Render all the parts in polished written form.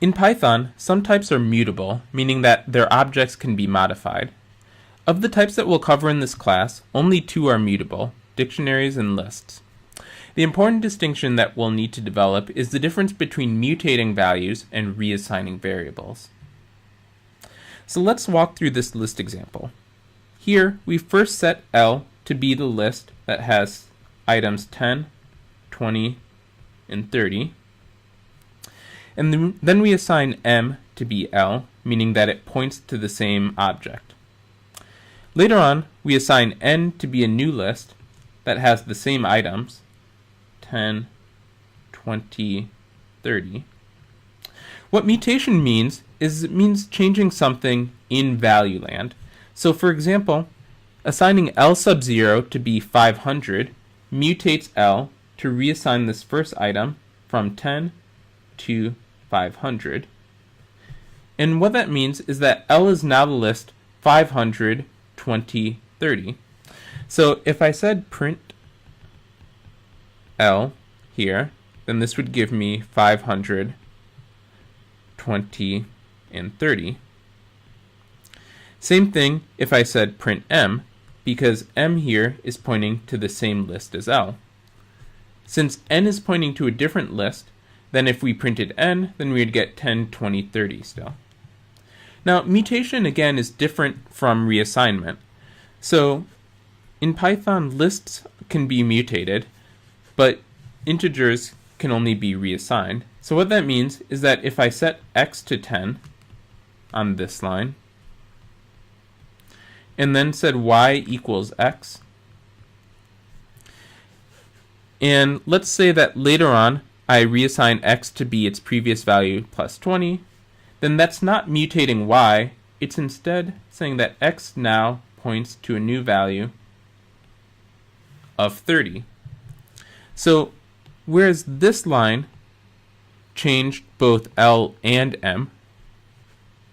In Python, some types are mutable, meaning that their objects can be modified. Of the types that we'll cover in this class, only two are mutable: dictionaries and lists. The important distinction that we'll need to develop is the difference between mutating values and reassigning variables. So let's walk through this list example. Here, we first set L to be the list that has items 10, 20, and 30. And then we assign M to be L, meaning that it points to the same object. Later on, we assign N to be a new list that has the same items, 10, 20, 30. What mutation means is it means changing something in value land. So for example, assigning L sub 0 to be 500 mutates L to reassign this first item from 10 to 500. And what that means is that L is now the list 500, 20, 30. So if I said print L here, then this would give me 500, 20, and 30. Same thing if I said print M, because M here is pointing to the same list as L. Since N is pointing to a different list, then if we printed N, then we would get 10, 20, 30 still. Now, mutation again is different from reassignment. So in Python, lists can be mutated, but integers can only be reassigned. So what that means is that if I set x to 10 on this line, and then said y equals x, and let's say that later on I reassign x to be its previous value plus 20, then that's not mutating y, it's instead saying that x now points to a new value of 30. So whereas this line changed both L and M,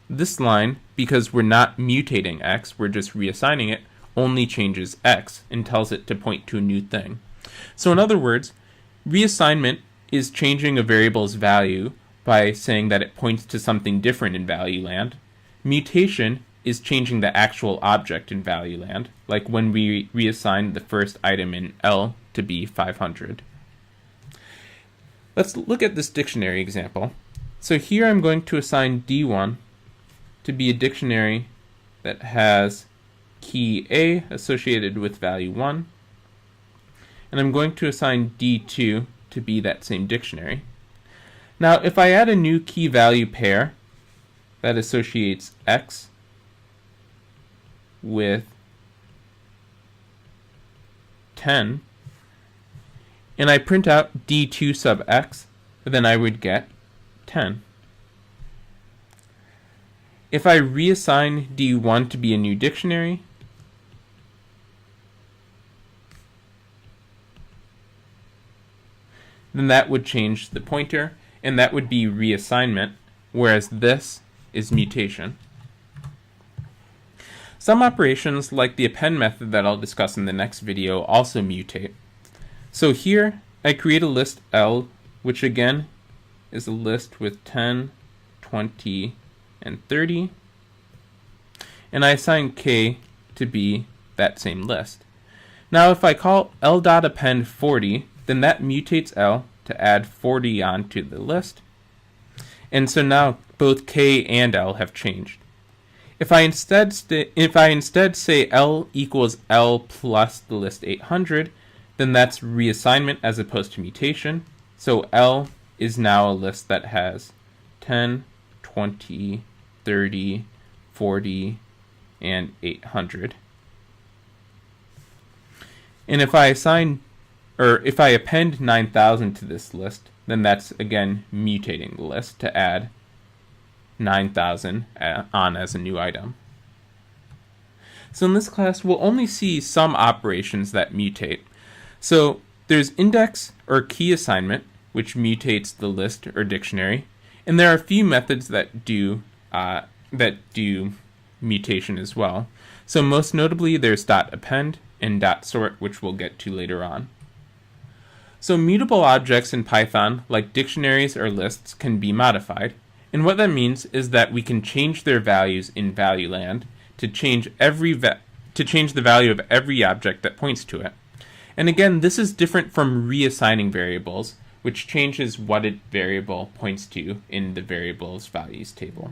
this line, because we're not mutating x, we're just reassigning it, only changes x and tells it to point to a new thing. So in other words, reassignment is changing a variable's value by saying that it points to something different in value land. Mutation is changing the actual object in value land, like when we reassigned the first item in L to be 500. Let's look at this dictionary example. So here I'm going to assign D1 to be a dictionary that has key A associated with value 1, and I'm going to assign D2 to be that same dictionary. Now if I add a new key value pair that associates X with 10, and I print out D2 sub X, then I would get 10. If I reassign D1 to be a new dictionary, then that would change the pointer, and that would be reassignment, whereas this is mutation. Some operations, like the append method that I'll discuss in the next video, also mutate. So here, I create a list L, which again is a list with 10, 20, and 30, and I assign K to be that same list. Now if I call L.append 40, then that mutates L to add 40 onto the list, and so now both K and L have changed. If I instead say L equals L plus the list 800, then that's reassignment as opposed to mutation. So L is now a list that has 10, 20, 30, 40, and 800. And if I append 9000 to this list, then that's again mutating the list to add 9000 on as a new item. So in this class, we'll only see some operations that mutate. So there's index or key assignment, which mutates the list or dictionary, and there are a few methods that do mutation as well. So most notably, there's .append and .sort, which we'll get to later on. So mutable objects in Python, like dictionaries or lists, can be modified, And what that means is that we can change their values in ValueLand to change the value of every object that points to it. And again, this is different from reassigning variables, which changes what a variable points to in the variables values table.